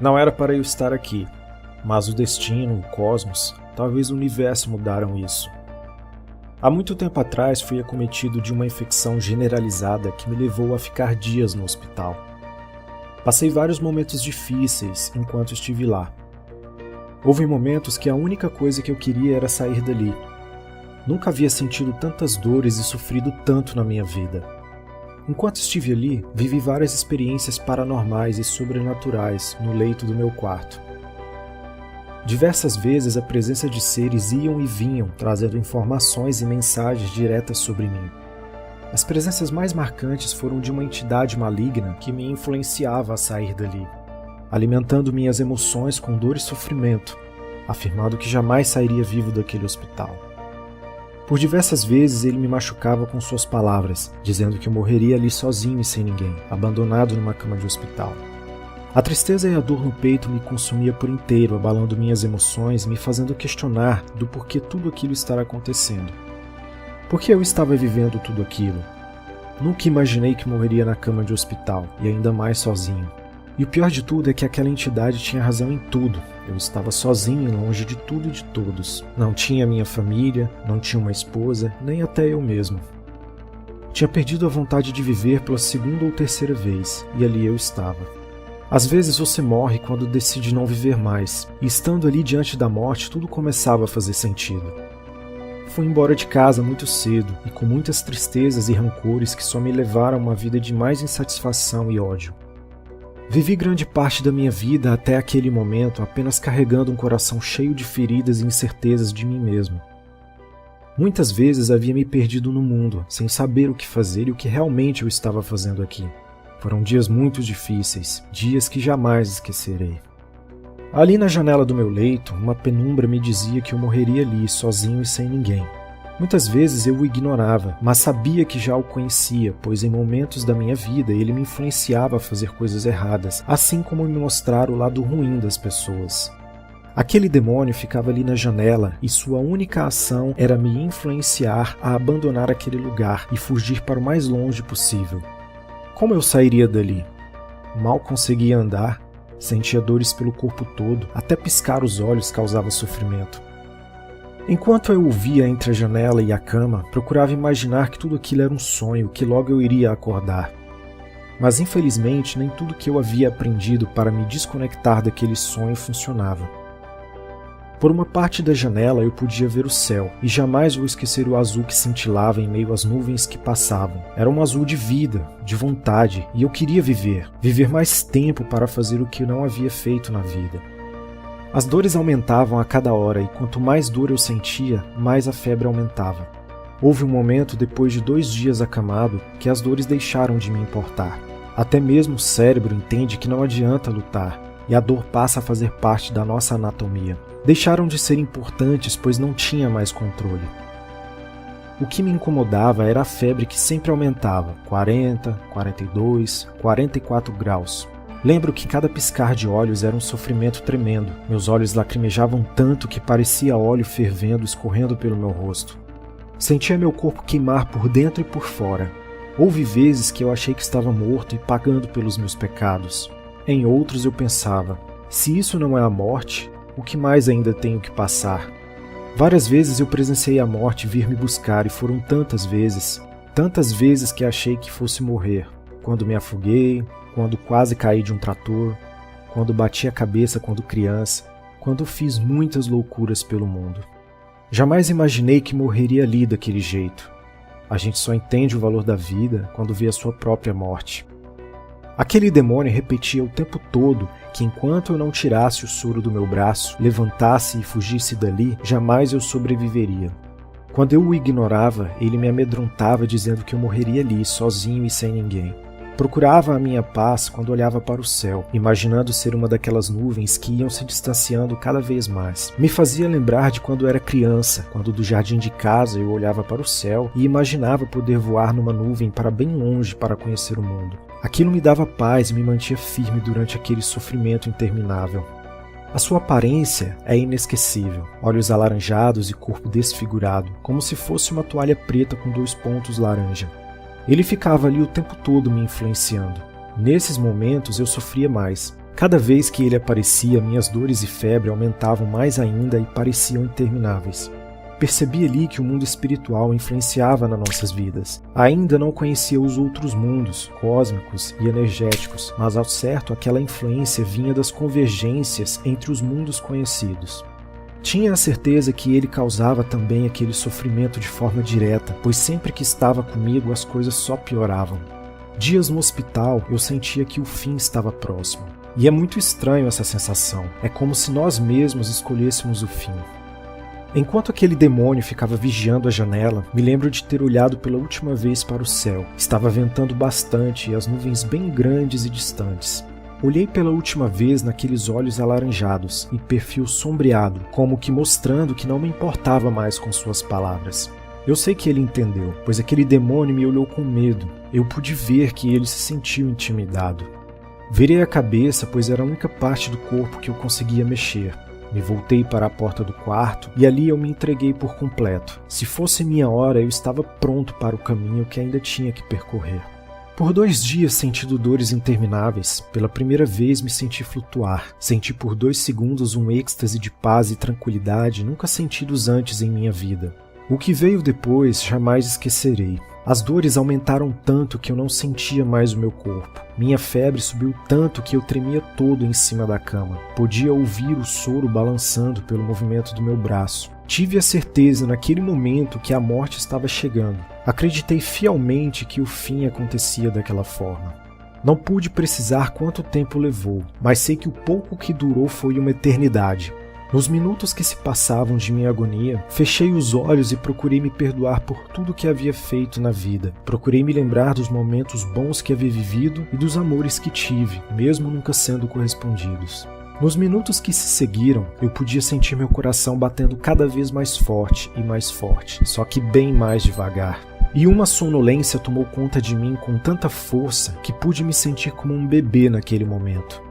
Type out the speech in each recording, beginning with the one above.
Não era para eu estar aqui, mas o destino, o cosmos, talvez o universo mudaram isso. Há muito tempo atrás fui acometido de uma infecção generalizada que me levou a ficar dias no hospital. Passei vários momentos difíceis enquanto estive lá. Houve momentos que a única coisa que eu queria era sair dali. Nunca havia sentido tantas dores e sofrido tanto na minha vida. Enquanto estive ali, vivi várias experiências paranormais e sobrenaturais no leito do meu quarto. Diversas vezes a presença de seres iam e vinham, trazendo informações e mensagens diretas sobre mim. As presenças mais marcantes foram de uma entidade maligna que me influenciava a sair dali, alimentando minhas emoções com dor e sofrimento, afirmando que jamais sairia vivo daquele hospital. Por diversas vezes ele me machucava com suas palavras, dizendo que eu morreria ali sozinho e sem ninguém, abandonado numa cama de hospital. A tristeza e a dor no peito me consumia por inteiro, abalando minhas emoções e me fazendo questionar do porquê tudo aquilo estava acontecendo. Por que eu estava vivendo tudo aquilo? Nunca imaginei que morreria na cama de hospital, e ainda mais sozinho. E o pior de tudo é que aquela entidade tinha razão em tudo. Eu estava sozinho, longe de tudo e de todos. Não tinha minha família, não tinha uma esposa, nem até eu mesmo. Tinha perdido a vontade de viver pela segunda ou terceira vez, e ali eu estava. Às vezes você morre quando decide não viver mais, e estando ali diante da morte, tudo começava a fazer sentido. Fui embora de casa muito cedo, e com muitas tristezas e rancores que só me levaram a uma vida de mais insatisfação e ódio. Vivi grande parte da minha vida até aquele momento apenas carregando um coração cheio de feridas e incertezas de mim mesmo. Muitas vezes havia me perdido no mundo, sem saber o que fazer e o que realmente eu estava fazendo aqui. Foram dias muito difíceis, dias que jamais esquecerei. Ali na janela do meu leito, uma penumbra me dizia que eu morreria ali, sozinho e sem ninguém. Muitas vezes eu o ignorava, mas sabia que já o conhecia, pois em momentos da minha vida ele me influenciava a fazer coisas erradas, assim como me mostrar o lado ruim das pessoas. Aquele demônio ficava ali na janela e sua única ação era me influenciar a abandonar aquele lugar e fugir para o mais longe possível. Como eu sairia dali? Mal conseguia andar, sentia dores pelo corpo todo, até piscar os olhos causava sofrimento. Enquanto eu o via entre a janela e a cama, procurava imaginar que tudo aquilo era um sonho, que logo eu iria acordar. Mas infelizmente nem tudo que eu havia aprendido para me desconectar daquele sonho funcionava. Por uma parte da janela eu podia ver o céu, e jamais vou esquecer o azul que cintilava em meio às nuvens que passavam. Era um azul de vida, de vontade, e eu queria viver mais tempo para fazer o que eu não havia feito na vida. As dores aumentavam a cada hora, e quanto mais dor eu sentia, mais a febre aumentava. Houve um momento, depois de 2 dias acamado, que as dores deixaram de me importar. Até mesmo o cérebro entende que não adianta lutar, e a dor passa a fazer parte da nossa anatomia. Deixaram de ser importantes, pois não tinha mais controle. O que me incomodava era a febre que sempre aumentava, 40, 42, 44 graus. Lembro que cada piscar de olhos era um sofrimento tremendo. Meus olhos lacrimejavam tanto que parecia óleo fervendo escorrendo pelo meu rosto. Sentia meu corpo queimar por dentro e por fora. Houve vezes que eu achei que estava morto e pagando pelos meus pecados. Em outros eu pensava, se isso não é a morte, o que mais ainda tenho que passar? Várias vezes eu presenciei a morte vir me buscar e foram tantas vezes que achei que fosse morrer. Quando me afoguei, quando quase caí de um trator, quando bati a cabeça quando criança, quando fiz muitas loucuras pelo mundo. Jamais imaginei que morreria ali daquele jeito. A gente só entende o valor da vida quando vê a sua própria morte. Aquele demônio repetia o tempo todo que enquanto eu não tirasse o soro do meu braço, levantasse e fugisse dali, jamais eu sobreviveria. Quando eu o ignorava, ele me amedrontava dizendo que eu morreria ali, sozinho e sem ninguém. Procurava a minha paz quando olhava para o céu, imaginando ser uma daquelas nuvens que iam se distanciando cada vez mais. Me fazia lembrar de quando era criança, quando do jardim de casa eu olhava para o céu e imaginava poder voar numa nuvem para bem longe para conhecer o mundo. Aquilo me dava paz e me mantinha firme durante aquele sofrimento interminável. A sua aparência é inesquecível, olhos alaranjados e corpo desfigurado, como se fosse uma toalha preta com 2 pontos laranja. Ele ficava ali o tempo todo me influenciando. Nesses momentos eu sofria mais. Cada vez que ele aparecia, minhas dores e febre aumentavam mais ainda e pareciam intermináveis. Percebi ali que o mundo espiritual influenciava nas nossas vidas. Ainda não conhecia os outros mundos, cósmicos e energéticos, mas ao certo aquela influência vinha das convergências entre os mundos conhecidos. Tinha a certeza que ele causava também aquele sofrimento de forma direta, pois sempre que estava comigo as coisas só pioravam. Dias no hospital eu sentia que o fim estava próximo. E é muito estranho essa sensação, é como se nós mesmos escolhêssemos o fim. Enquanto aquele demônio ficava vigiando a janela, me lembro de ter olhado pela última vez para o céu. Estava ventando bastante e as nuvens bem grandes e distantes. Olhei pela última vez naqueles olhos alaranjados e perfil sombreado, como que mostrando que não me importava mais com suas palavras. Eu sei que ele entendeu, pois aquele demônio me olhou com medo. Eu pude ver que ele se sentiu intimidado. Virei a cabeça, pois era a única parte do corpo que eu conseguia mexer. Me voltei para a porta do quarto e ali eu me entreguei por completo. Se fosse minha hora, eu estava pronto para o caminho que ainda tinha que percorrer. Por 2 dias senti dores intermináveis. Pela primeira vez me senti flutuar. Senti por 2 segundos um êxtase de paz e tranquilidade nunca sentidos antes em minha vida. O que veio depois jamais esquecerei. As dores aumentaram tanto que eu não sentia mais o meu corpo. Minha febre subiu tanto que eu tremia todo em cima da cama. Podia ouvir o soro balançando pelo movimento do meu braço. Tive a certeza naquele momento que a morte estava chegando. Acreditei fielmente que o fim acontecia daquela forma. Não pude precisar quanto tempo levou, mas sei que o pouco que durou foi uma eternidade. Nos minutos que se passavam de minha agonia, fechei os olhos e procurei me perdoar por tudo que havia feito na vida. Procurei me lembrar dos momentos bons que havia vivido e dos amores que tive, mesmo nunca sendo correspondidos. Nos minutos que se seguiram, eu podia sentir meu coração batendo cada vez mais forte, só que bem mais devagar. E uma sonolência tomou conta de mim com tanta força que pude me sentir como um bebê naquele momento.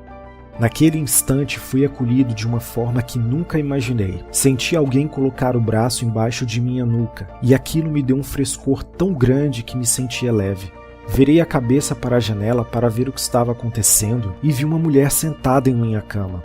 Naquele instante fui acolhido de uma forma que nunca imaginei. Senti alguém colocar o braço embaixo de minha nuca, e aquilo me deu um frescor tão grande que me sentia leve. Virei a cabeça para a janela para ver o que estava acontecendo e vi uma mulher sentada em minha cama.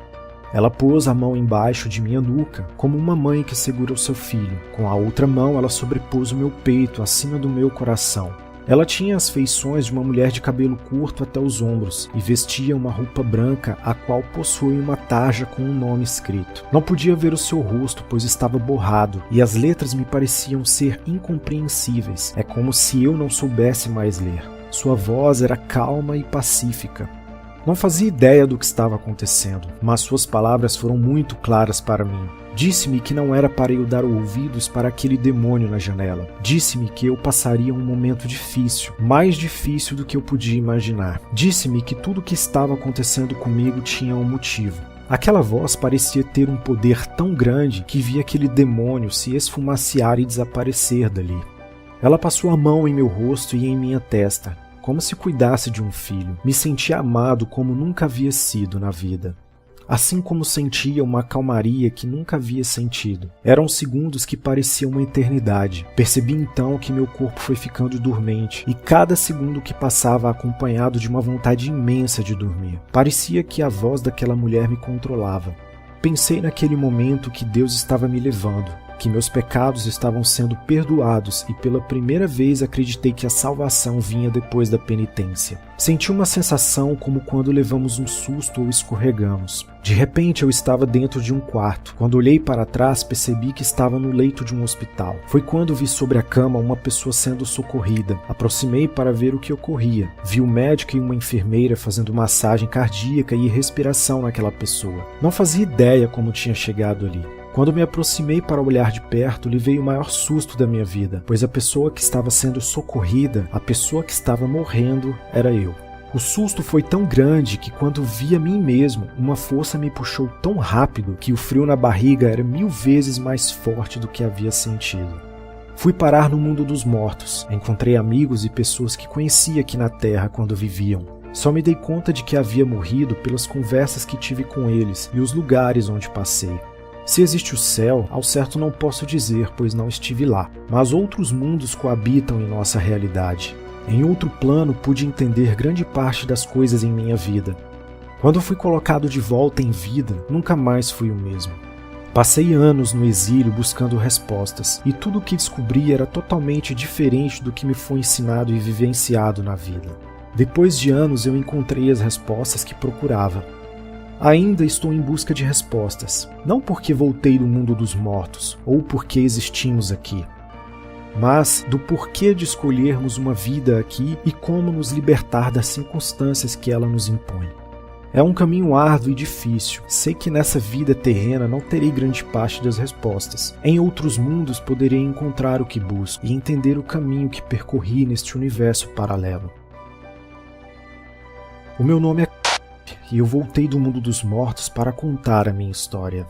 Ela pôs a mão embaixo de minha nuca, como uma mãe que segura o seu filho. Com a outra mão ela sobrepôs o meu peito acima do meu coração. Ela tinha as feições de uma mulher de cabelo curto até os ombros e vestia uma roupa branca a qual possui uma tarja com um nome escrito. Não podia ver o seu rosto, pois estava borrado, e as letras me pareciam ser incompreensíveis. É como se eu não soubesse mais ler. Sua voz era calma e pacífica. Não fazia ideia do que estava acontecendo, mas suas palavras foram muito claras para mim. Disse-me que não era para eu dar ouvidos para aquele demônio na janela. Disse-me que eu passaria um momento difícil, mais difícil do que eu podia imaginar. Disse-me que tudo o que estava acontecendo comigo tinha um motivo. Aquela voz parecia ter um poder tão grande que via aquele demônio se esfumaciar e desaparecer dali. Ela passou a mão em meu rosto e em minha testa, como se cuidasse de um filho. Me senti amado como nunca havia sido na vida. Assim como sentia uma calmaria que nunca havia sentido. Eram segundos que pareciam uma eternidade. Percebi então que meu corpo foi ficando dormente, e cada segundo que passava acompanhado de uma vontade imensa de dormir. Parecia que a voz daquela mulher me controlava. Pensei naquele momento que Deus estava me levando, que meus pecados estavam sendo perdoados e pela primeira vez acreditei que a salvação vinha depois da penitência. Senti uma sensação como quando levamos um susto ou escorregamos. De repente eu estava dentro de um quarto. Quando olhei para trás percebi que estava no leito de um hospital. Foi quando vi sobre a cama uma pessoa sendo socorrida. Aproximei para ver o que ocorria. Vi um médico e uma enfermeira fazendo massagem cardíaca e respiração naquela pessoa. Não fazia ideia como tinha chegado ali. Quando me aproximei para olhar de perto, levei o maior susto da minha vida, pois a pessoa que estava sendo socorrida, a pessoa que estava morrendo, era eu. O susto foi tão grande que quando vi a mim mesmo, uma força me puxou tão rápido que o frio na barriga era 1000 vezes mais forte do que havia sentido. Fui parar no mundo dos mortos, encontrei amigos e pessoas que conhecia aqui na Terra quando viviam. Só me dei conta de que havia morrido pelas conversas que tive com eles e os lugares onde passei. Se existe o céu, ao certo não posso dizer, pois não estive lá, mas outros mundos coabitam em nossa realidade. Em outro plano pude entender grande parte das coisas em minha vida. Quando fui colocado de volta em vida, nunca mais fui o mesmo. Passei anos no exílio buscando respostas, e tudo o que descobri era totalmente diferente do que me foi ensinado e vivenciado na vida. Depois de anos eu encontrei as respostas que procurava. Ainda estou em busca de respostas, não porque voltei do mundo dos mortos, ou porque existimos aqui, mas do porquê de escolhermos uma vida aqui e como nos libertar das circunstâncias que ela nos impõe. É um caminho árduo e difícil. Sei que nessa vida terrena não terei grande parte das respostas. Em outros mundos poderei encontrar o que busco e entender o caminho que percorri neste universo paralelo. O meu nome é e eu voltei do mundo dos mortos para contar a minha história.